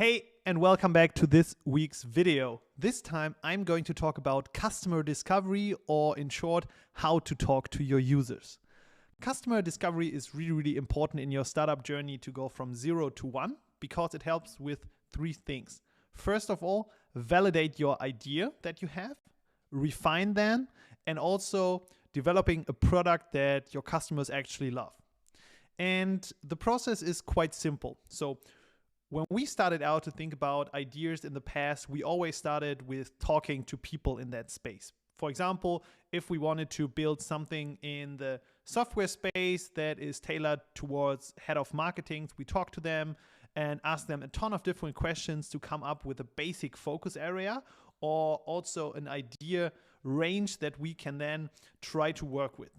Hey, and welcome back to this week's video. This time I'm going to talk about customer discovery, or in short, how to talk to your users. Customer discovery is really important in your startup journey to go from 0 to 1 because it helps with three things. First of all, validate your idea that you have, refine them, and also developing a product that your customers actually love. And the process is quite simple. So when we started out to think about ideas in the past, we always started with talking to people in that space. For example, if we wanted to build something in the software space that is tailored towards head of marketing, we talk to them and ask them a ton of different questions to come up with a basic focus area or also an idea range that we can then try to work with.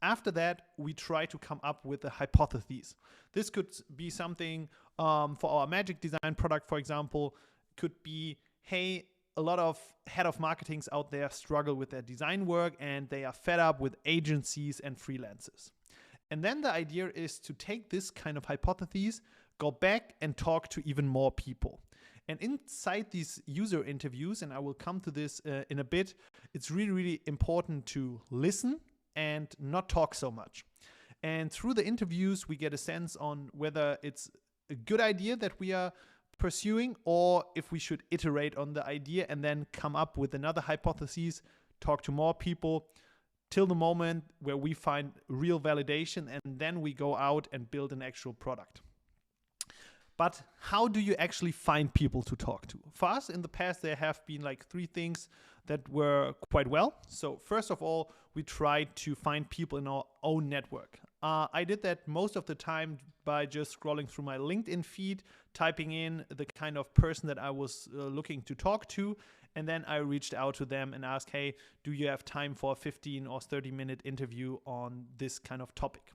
After that, we try to come up with a hypothesis. This could be something for our Magic Design product, for example, could be, hey, a lot of head of marketings out there struggle with their design work and they are fed up with agencies and freelancers. And then the idea is to take this kind of hypotheses, go back and talk to even more people. And inside these user interviews, and I will come to this in a bit, it's really important to listen and not talk so much. And through the interviews, we get a sense on whether it's a good idea that we are pursuing or if we should iterate on the idea and then come up with another hypothesis, talk to more people till the moment where we find real validation, and then we go out and build an actual product. But how do you actually find people to talk to? For us in the past, there have been like three things that were quite well. So first of all, we tried to find people in our own network. I did that most of the time by just scrolling through my LinkedIn feed, typing in the kind of person that I was looking to talk to, and then I reached out to them and asked, hey, do you have time for a 15 or 30-minute interview on this kind of topic?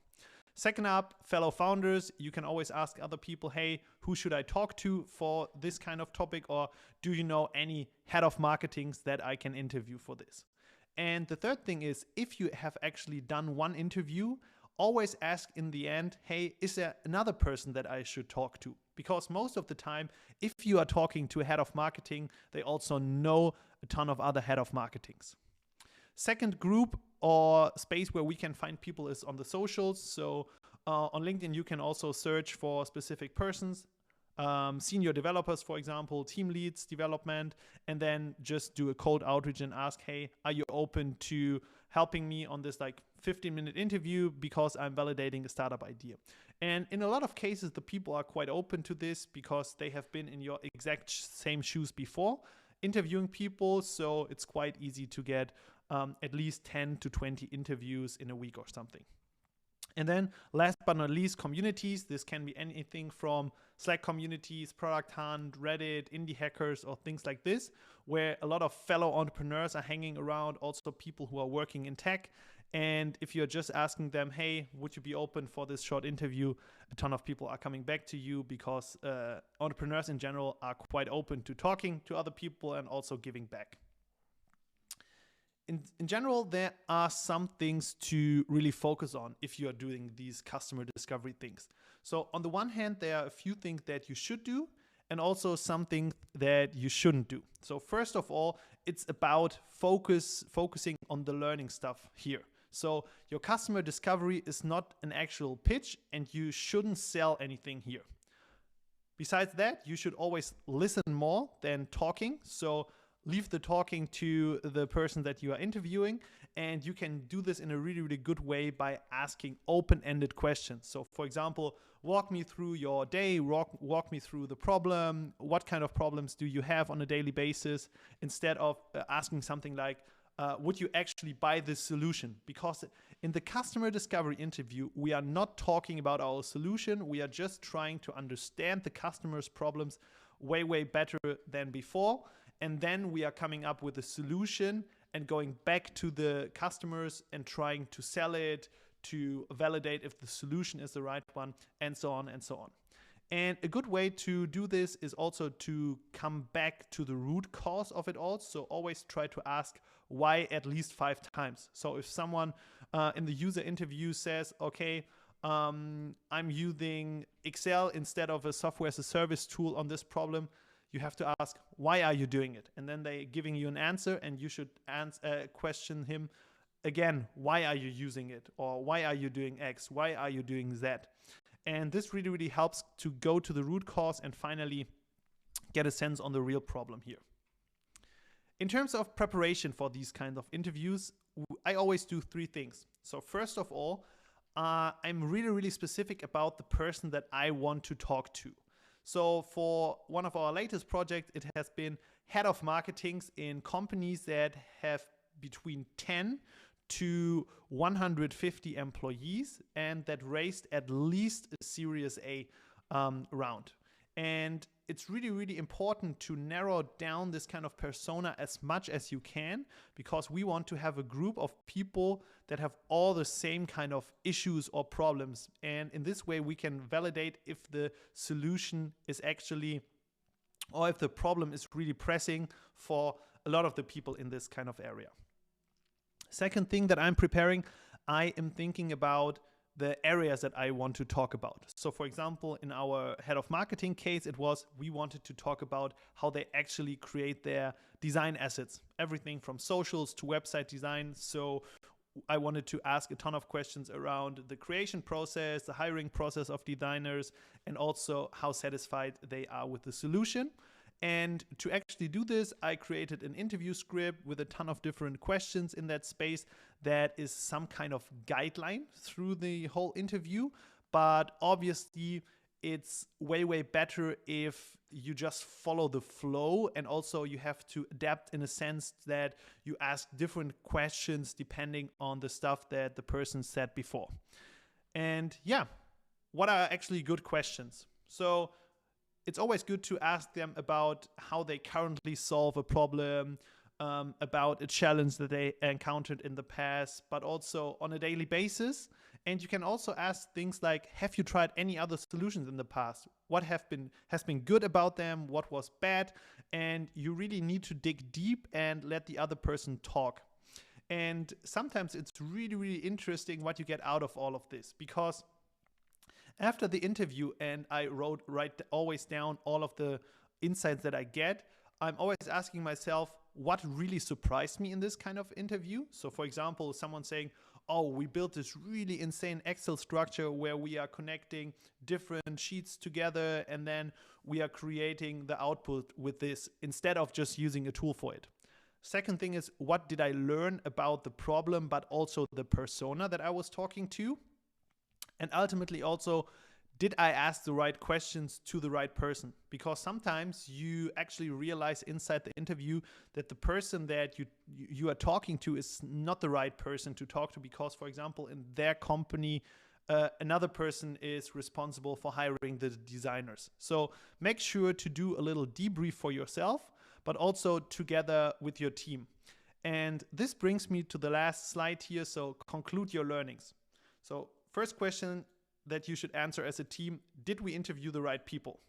Second up, fellow founders, you can always ask other people, hey, who should I talk to for this kind of topic? Or do you know any head of marketings that I can interview for this? And the third thing is, if you have actually done one interview, always ask in the end, hey, is there another person that I should talk to? Because most of the time, if you are talking to a head of marketing, they also know a ton of other head of marketings. Second group or space where we can find people is on the socials. So on LinkedIn, you can also search for specific persons, senior developers, for example, team leads, development, and then just do a cold outreach and ask, hey, are you open to helping me on this like 15-minute interview because I'm validating a startup idea? And in a lot of cases, the people are quite open to this because they have been in your exact same shoes before interviewing people. So it's quite easy to get at least 10 to 20 interviews in a week or something. And then last but not least, communities. This can be anything from Slack communities, Product Hunt, Reddit, indie hackers, or things like this, where a lot of fellow entrepreneurs are hanging around, also people who are working in tech. And if you're just asking them, hey, would you be open for this short interview? A ton of people are coming back to you because entrepreneurs in general are quite open to talking to other people and also giving back. In general, there are some things to really focus on if you are doing these customer discovery things. So on the one hand, there are a few things that you should do and also some things that you shouldn't do. So first of all, it's about focusing on the learning stuff here. So your customer discovery is not an actual pitch and you shouldn't sell anything here. Besides that, you should always listen more than talking. So leave the talking to the person that you are interviewing, and you can do this in a really good way by asking open-ended questions. So for example, walk me through your day, walk me through the problem, what kind of problems do you have on a daily basis, instead of asking something like, would you actually buy this solution? Because in the customer discovery interview, we are not talking about our solution, we are just trying to understand the customer's problems way better than before. And then we are coming up with a solution and going back to the customers and trying to sell it, to validate if the solution is the right one, and so on and so on. And a good way to do this is also to come back to the root cause of it all. So always try to ask why at least 5 times. So if someone in the user interview says, okay, I'm using Excel instead of a software as a service tool on this problem. You have to ask, why are you doing it? And then they're giving you an answer, and you should question him again, why are you using it? Or why are you doing X? Why are you doing Z? And this really, really helps to go to the root cause and finally get a sense on the real problem here. In terms of preparation for these kind of interviews, I always do 3 things. So first of all, I'm really, really specific about the person that I want to talk to. So for one of our latest projects, it has been head of marketings in companies that have between 10 to 150 employees and that raised at least a Series A round. And it's really, really important to narrow down this kind of persona as much as you can, because we want to have a group of people that have all the same kind of issues or problems. And in this way, we can validate if the solution is actually, or if the problem is really pressing for a lot of the people in this kind of area. Second thing that I'm preparing, I am thinking about the areas that I want to talk about. So for example, in our head of marketing case, it was we wanted to talk about how they actually create their design assets, everything from socials to website design. So I wanted to ask a ton of questions around the creation process, the hiring process of designers, and also how satisfied they are with the solution. And to actually do this, I created an interview script with a ton of different questions in that space that is some kind of guideline through the whole interview. But obviously, it's way, way better if you just follow the flow, and also you have to adapt in a sense that you ask different questions depending on the stuff that the person said before. And yeah, what are actually good questions? So it's always good to ask them about how they currently solve a problem, about a challenge that they encountered in the past, but also on a daily basis. And you can also ask things like, have you tried any other solutions in the past? What has been good about them? What was bad? And you really need to dig deep and let the other person talk. And sometimes it's really, really interesting what you get out of all of this, because after the interview, and I write always down all of the insights that I get, I'm always asking myself, what really surprised me in this kind of interview? So for example, someone saying, oh, we built this really insane Excel structure where we are connecting different sheets together, and then we are creating the output with this instead of just using a tool for it. Second thing is, what did I learn about the problem, but also the persona that I was talking to? And ultimately also, did I ask the right questions to the right person? Because sometimes you actually realize inside the interview that the person that you are talking to is not the right person to talk to, because, for example, in their company, another person is responsible for hiring the designers. So make sure to do a little debrief for yourself, but also together with your team. And this brings me to the last slide here. So conclude your learnings. So first question that you should answer as a team: did we interview the right people?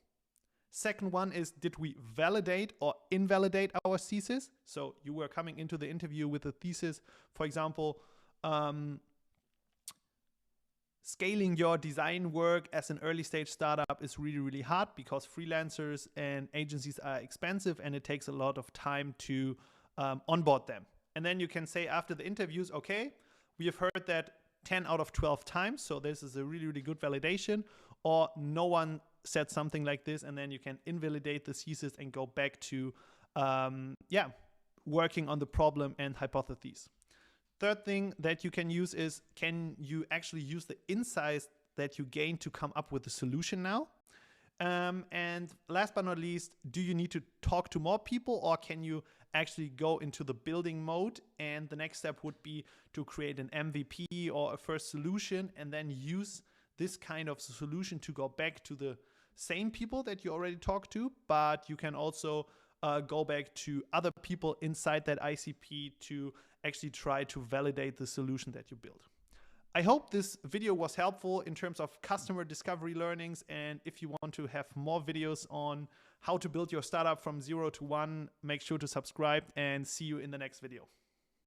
Second one is, did we validate or invalidate our thesis? So you were coming into the interview with a thesis, for example, scaling your design work as an early stage startup is really, really hard because freelancers and agencies are expensive and it takes a lot of time to onboard them. And then you can say after the interviews, okay, we have heard that 10 out of 12 times, so this is a really, really good validation, or no one said something like this, and then you can invalidate the thesis and go back to working on the problem and hypotheses. Third thing that you can use is, can you actually use the insights that you gain to come up with a solution now? And last but not least, do you need to talk to more people, or can you actually go into the building mode? And the next step would be to create an MVP or a first solution, and then use this kind of solution to go back to the same people that you already talked to, but you can also go back to other people inside that ICP to actually try to validate the solution that you built. I hope this video was helpful in terms of customer discovery learnings, and if you want to have more videos on how to build your startup from 0 to 1, make sure to subscribe, and see you in the next video.